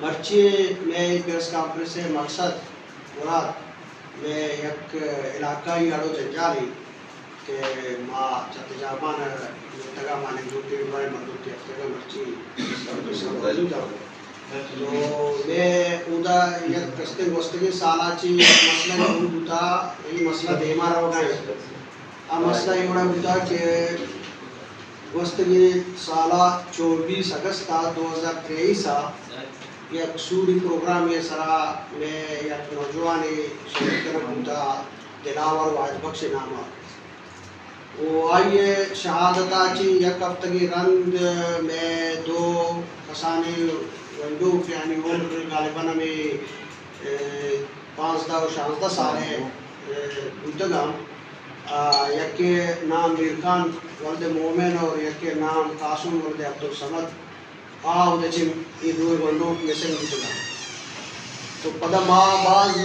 مرچی میں press conference سے مقصد مراد میں یک علاقائی اڑو جنجالی کہ ما چتجامان تگا مانے دوتی رائے مردوتی افتگا مرچی تو میں اودا یک کستے گوستگی سالا چی مسئلہ یہ ہوتا یہ مسئلہ دیما رو گئے مسئلہ یہ ہوتا کہ گوستگی سالہ 24 اگست 2023 یک سوری پروگرام یہ سرا میں یک نوجوانی شرکت کرنا ہوتا دلاور واحد بخش نامہ وہ آئیے شہادتہ چی یک ہفتگی رند میں دو کسانی ونڈو یعنی عمر غالباً میں 15 و 16 سال ہے بودگام یک کے نام میرخان ولد مومن اور یک کے نام قاسم ولد عبدالصمد آو دچم یہ دو ونڈو مسنگ بودگا تو پدا ماں بعض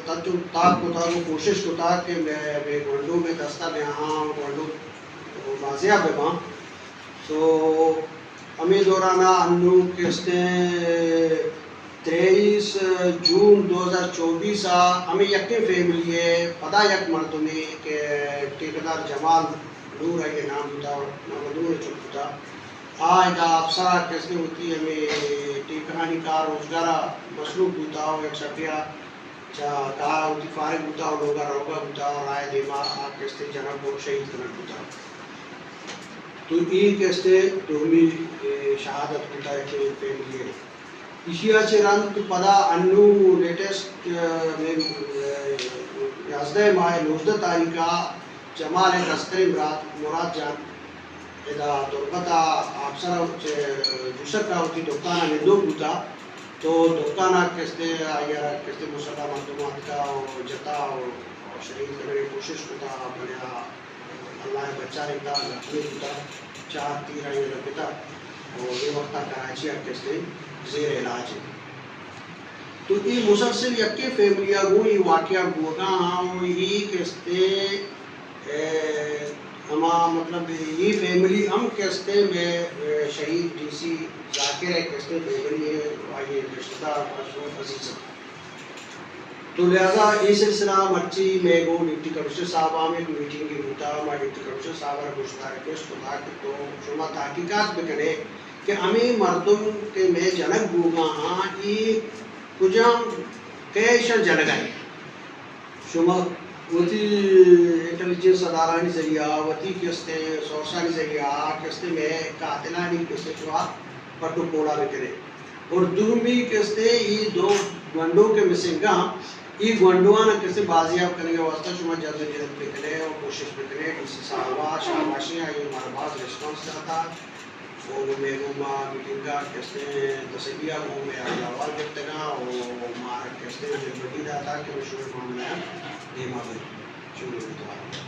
تاک کو کوشش کو تا کہ میں ونڈو میں دستہ میں ہاں ونڈو بازیاب ہے ماں تو ہمیں دورانہ انو کستے 23 جون 2024 ہمیں یکی فیملی ہے پدا یک مردمی کہ ٹھیکیدار جمال نور ہے یہ نام ہوتا نام نور چک ہوتا آج دا افسرہ کسنے ہوتی ہمیں ٹھیکانی کار روزگارہ مصروف ہوتا ہو یک شکریہ چاہ کار ہوتی فارغ ہوتا ہو لوگا روگا ہوتا ہو رائے دیما آگ کستے جنب اور شہید کنک ہوتا ہو تو یہ کستے تو ہمیں شہادت ہوتا ہے کہ فیملی ہے اسی اچھے رنگ تو پدا انو لیٹسٹ میں 11 ماہ 19 تاریخہ جمال عسکری مراد جان ادا دربتا افسر دوسر کا ہوتی دکانہ ندوک ہوتا تو دکانہ کستے آئیارا کستے مسئلہ مردمات کا جتا اور شہید کرنے کوشش ہوتا بڑیا اللہ بچہ رہتا لکھنی ہوتا 4 تیر آئیے رکھتا اور یہ وقتا کراچی کستے زیر علاج ہے تو یہ مسلسل یکی فیملیاں گو یہ واقعہ گوگا ہاں یہ کستے ہما مطلب یہ فیملی ہم کستے میں شہید ڈی سی ذاکر ہے کستے فیملی ہے آئیے رشتہ دار اشرف عزیز تو لہذا یہ سلسلہ مرچی میں گو ڈپٹی کمشنر صاحب میں میٹنگ کی ہوتا ہمارا ڈپٹی کمشنر صاحب نے گزشتہ ریکویسٹ ہوتا کہ تو شما تحقیقات بکنے کہ ہمیں مردم کے میں جنک گوگا ہاں یہ کجام کیشا جنگائی شما وتی انٹیلیجنس ادارانی ذریعہ وتی کستے سورسانی ذریعہ کستے میں قاتلانی کستے شما پٹو پولا بکنے اور دومی کستے یہ دو گنڈوں کے مسنگا یہ گنڈوانا کستے بازیاب کرنے کے واسطہ شما جلد جلد بکنے اور کوشش بکنے کسی صاحبہ شاہباشی آئی ہمارا باز ریسپانس چاہتا اور میں گوما میٹنگا کستے تسلیہ گو میں آوال کرتگا اور ہمارا کستے جو مدیدہ تھا کہ وہ شروع معاملہ دیما بھائی شروع ہوتا ہے